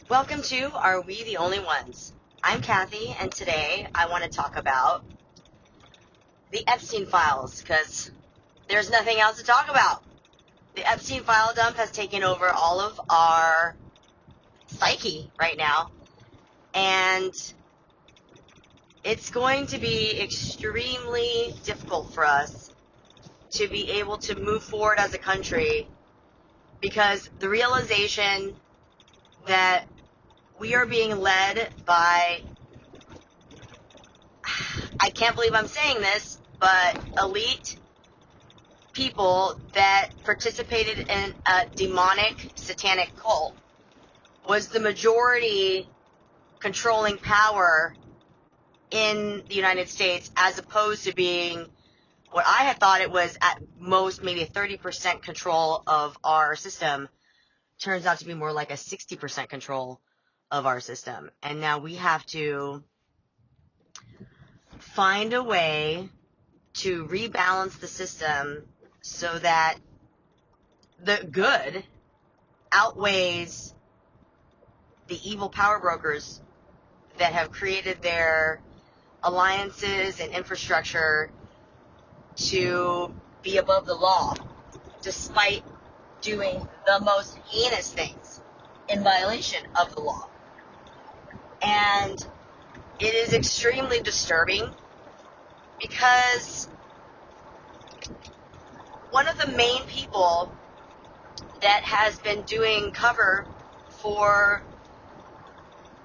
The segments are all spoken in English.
Welcome to Are We the Only Ones? I'm Kathy, and today I want to talk about the Epstein files, because there's nothing else to talk about. The Epstein file dump has taken over all of our psyche right now, and it's going to be extremely difficult for us to be able to move forward as a country, because the realization that we are being led by, I can't believe I'm saying this, but elite people that participated in a demonic satanic cult was the majority controlling power in the United States, as opposed to being what I had thought it was at most maybe a 30% control of our system. Turns out to be more like a 60% control of our system. And now we have to find a way to rebalance the system so that the good outweighs the evil power brokers that have created their alliances and infrastructure to be above the law, despite doing the most heinous things in violation of the law. And it is extremely disturbing, because one of the main people that has been doing cover for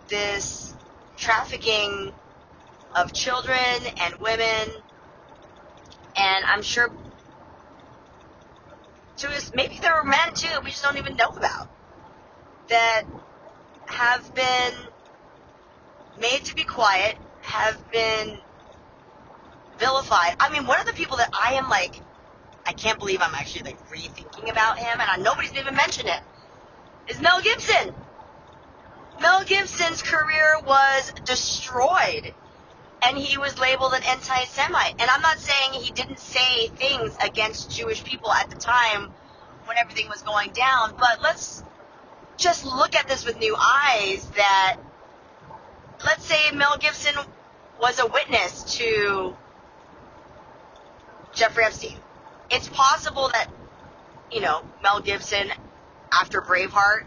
this trafficking of children and women, and I'm sure maybe there were men too we just don't even know about, that have been made to be quiet, have been vilified. I mean, one of the people that I am like, I can't believe I'm actually like rethinking about him, and nobody's even mentioned it, is Mel Gibson. Mel Gibson's career was destroyed, and he was labeled an anti-Semite. And I'm not saying he didn't say things against Jewish people at the time when everything was going down, but let's just look at this with new eyes. That, let's say Mel Gibson was a witness to Jeffrey Epstein. It's possible that, Mel Gibson, after Braveheart,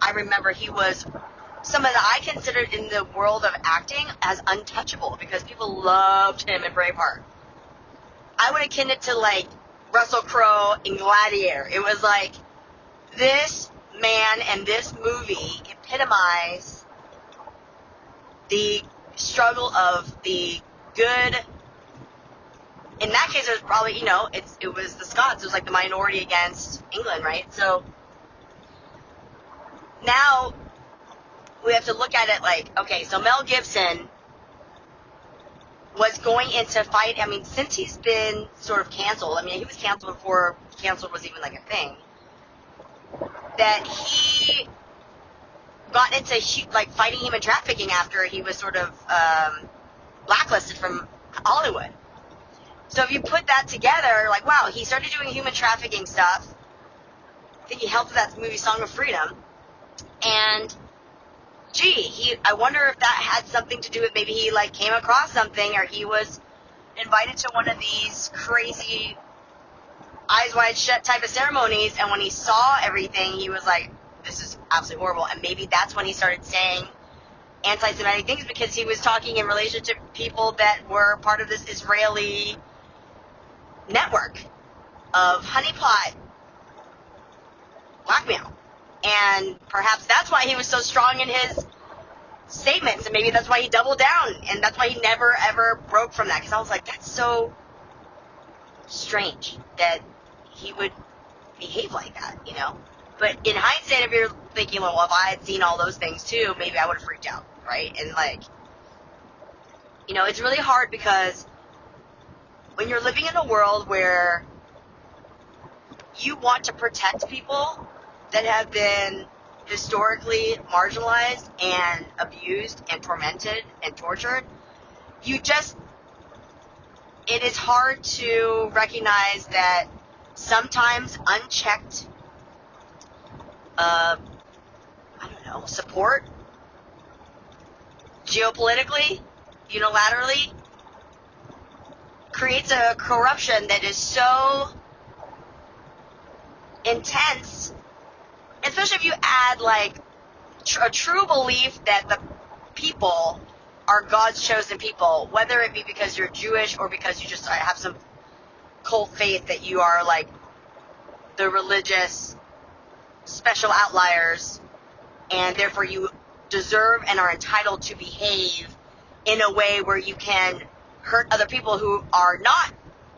I remember he was someone that I considered in the world of acting as untouchable, because people loved him in Braveheart. I would akin it to like Russell Crowe in Gladiator. It was like, this man and this movie epitomize the struggle of the good. In that case, it was probably, it was the Scots. It was like the minority against England, right? So now we have to look at it like, okay, so Mel Gibson was going into fight. I mean, since he's been sort of canceled, I mean, he was canceled before canceled was even like a thing, that he got into like fighting human trafficking after he was sort of blacklisted from Hollywood. So if you put that together, like, wow, he started doing human trafficking stuff. I think he helped with that movie Song of Freedom. And I wonder if that had something to do with, maybe he like came across something, or he was invited to one of these crazy eyes wide shut type of ceremonies, and when he saw everything, he was like, this is absolutely horrible. And maybe that's when he started saying anti-Semitic things, because he was talking in relation to people that were part of this Israeli network of honeypot blackmail. And perhaps that's why he was so strong in his statements, and maybe that's why he doubled down, and that's why he never ever broke from that, because I was like, that's so strange that he would behave like that, But in hindsight, if you're thinking, well, if I had seen all those things too, maybe I would have freaked out, right? And like, it's really hard, because when you're living in a world where you want to protect people that have been historically marginalized and abused and tormented and tortured, it is hard to recognize that sometimes unchecked, support geopolitically, unilaterally, creates a corruption that is so intense, especially if you add like a true belief that the people are God's chosen people, whether it be because you're Jewish or because you just have some cult faith that you are like the religious special outliers, and therefore you deserve and are entitled to behave in a way where you can hurt other people who are not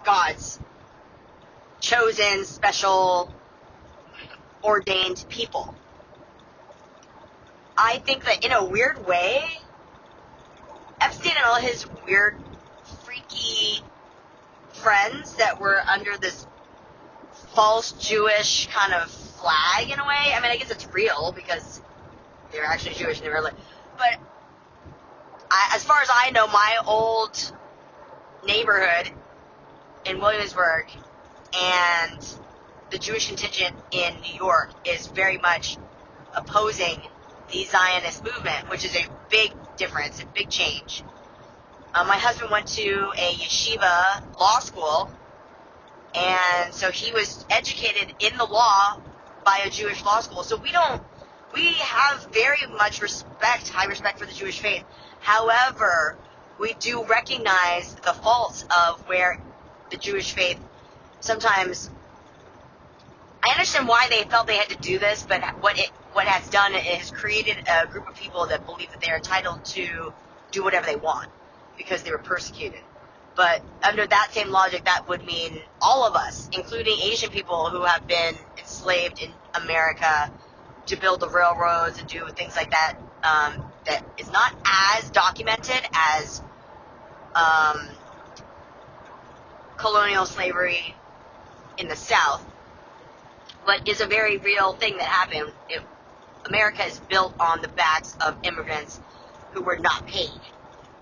God's chosen, special, ordained people. I think that in a weird way, Epstein and all his weird, freaky friends that were under this false Jewish kind of flag in a way. I mean, I guess it's real because they're actually Jewish and they were like, but as far as I know, my old neighborhood in Williamsburg and the Jewish contingent in New York is very much opposing the Zionist movement, which is a big difference, a big change. My husband went to a yeshiva law school, and so he was educated in the law by a Jewish law school. So we have very much respect, high respect for the Jewish faith. However, we do recognize the faults of where the Jewish faith sometimes, I understand why they felt they had to do this, but what has done is created a group of people that believe that they're entitled to do whatever they want because they were persecuted. But under that same logic, that would mean all of us, including Asian people who have been enslaved in America to build the railroads and do things like that, that is not as documented as colonial slavery in the South, but is a very real thing that happened. America is built on the backs of immigrants who were not paid,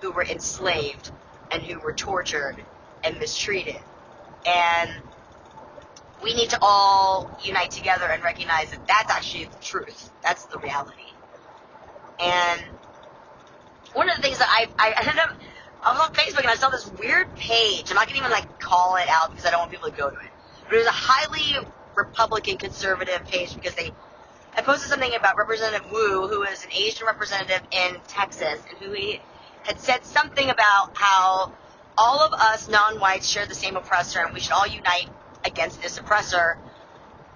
who were enslaved, and who were tortured and mistreated. And we need to all unite together and recognize that that's actually the truth. That's the reality. And one of the things that I ended up, I was on Facebook and I saw this weird page. I'm not going to even like call it out because I don't want people to go to it. But it was a highly Republican conservative page because I posted something about Representative Wu, who is an Asian representative in Texas, and who he had said something about how all of us non-whites share the same oppressor and we should all unite against this oppressor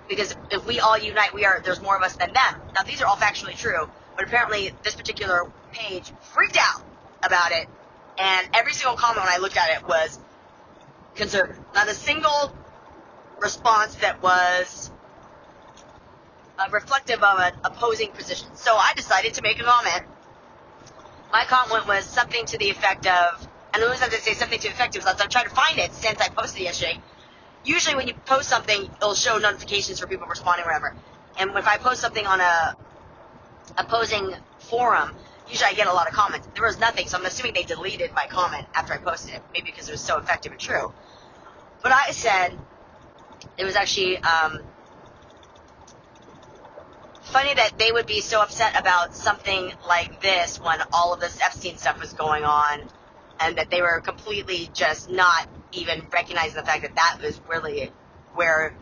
because if we all unite, there's more of us than them. Now, these are all factually true, but apparently this particular page freaked out about it, and every single comment when I looked at it was conservative. Not a single response that was reflective of an opposing position. So I decided to make a comment. My comment was something to the effect of, and the reason I say something to the effect of is I'm trying to find it since I posted it yesterday. Usually when you post something, it'll show notifications for people responding or whatever. And if I post something on a opposing forum, usually I get a lot of comments. There was nothing, so I'm assuming they deleted my comment after I posted it, maybe because it was so effective and true. But I said, it was actually funny that they would be so upset about something like this when all of this Epstein stuff was going on, and that they were completely just not even recognizing the fact that that was really where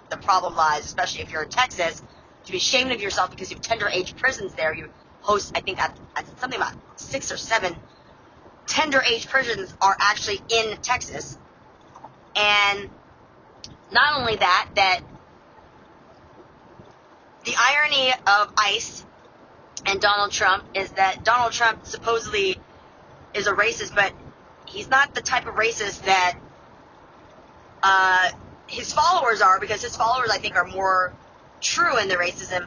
the problem lies, especially if you're in Texas, to be ashamed of yourself because you have tender age prisons there. You host, I think, something about 6 or 7 tender age prisons are actually in Texas. And not only that the irony of ICE and Donald Trump is that Donald Trump supposedly is a racist, but he's not the type of racist that his followers are, because his followers, I think, are more true in the racism.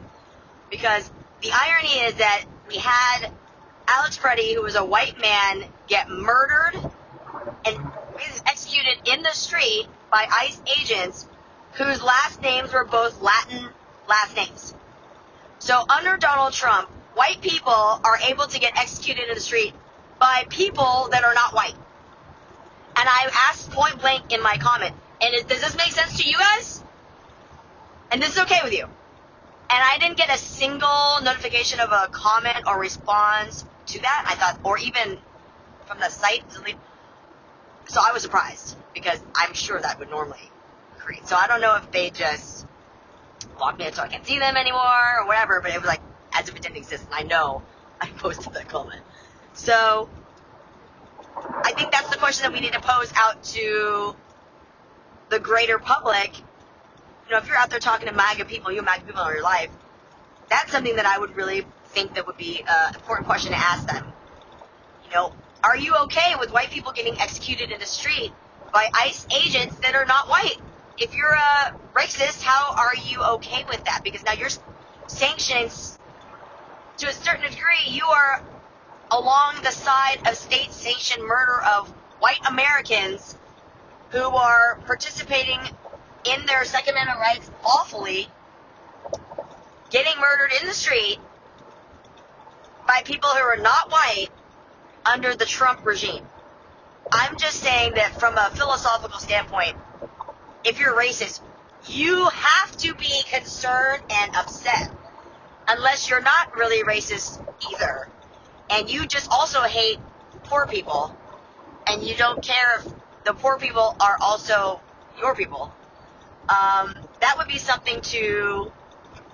Because the irony is that we had Alex Preddy, who was a white man, get murdered and executed in the street by ICE agents whose last names were both Latin last names. So under Donald Trump, white people are able to get executed in the street by people that are not white. And I asked point blank in my comment, and does this make sense to you guys? And this is okay with you? And I didn't get a single notification of a comment or response to that. I thought, or even from the site. So I was surprised because I'm sure that would normally create. So I don't know if they just blocked me so I can't see them anymore or whatever, but it was like as if it didn't exist. And I know I posted that comment. So I think that's the question that we need to pose out to the greater public. You know, if you're out there talking to MAGA people, you MAGA people in your life, that's something that I would really think that would be an important question to ask them. You know, are you okay with white people getting executed in the street by ICE agents that are not white? If you're a racist, how are you okay with that? Because now you're sanctioning, to a certain degree, you are along the side of state-sanctioned murder of white Americans who are participating in their Second Amendment rights lawfully, getting murdered in the street by people who are not white under the Trump regime. I'm just saying that from a philosophical standpoint, if you're racist, you have to be concerned and upset, unless you're not really racist either, and you just also hate poor people, and you don't care if the poor people are also your people. That would be something to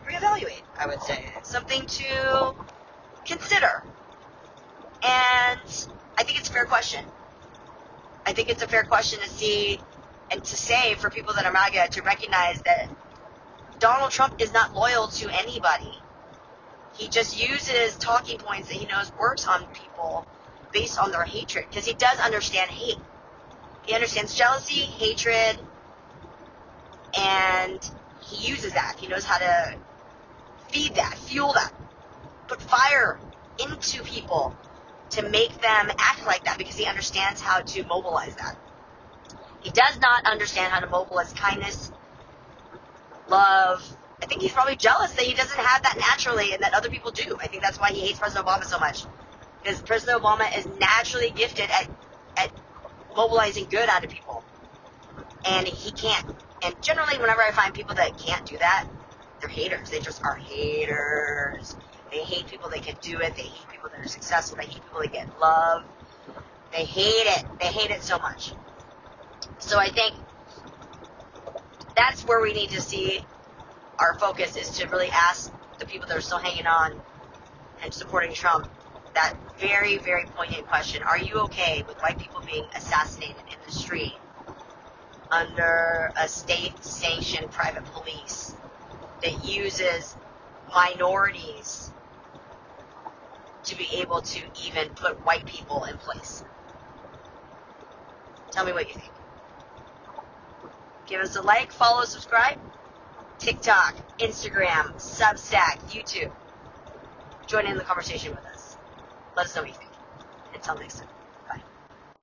reevaluate, I would say. Something to consider. And I think it's a fair question. I think it's a fair question to see and to say for people that are MAGA to recognize that Donald Trump is not loyal to anybody. He just uses talking points that he knows works on people based on their hatred, because he does understand hate. He understands jealousy, hatred, and he uses that. He knows how to feed that, fuel that, put fire into people to make them act like that, because he understands how to mobilize that. He does not understand how to mobilize kindness, love. I think he's probably jealous that he doesn't have that naturally and that other people do. I think that's why he hates President Obama so much, because President Obama is naturally gifted at mobilizing good out of people, and he can't. And generally, whenever I find people that can't do that, they're haters. They just are haters. They hate people that can do it. They hate people that are successful. They hate people that get love. They hate it. They hate it so much. So I think that's where we need to see our focus, is to really ask the people that are still hanging on and supporting Trump that very, very poignant question. Are you okay with white people being assassinated in the street under a state-sanctioned private police that uses minorities to be able to even put white people in place? Tell me what you think. Give us a like, follow, subscribe. TikTok, Instagram, Substack, YouTube. Join in the conversation with us. Let us know what you think. Until next time.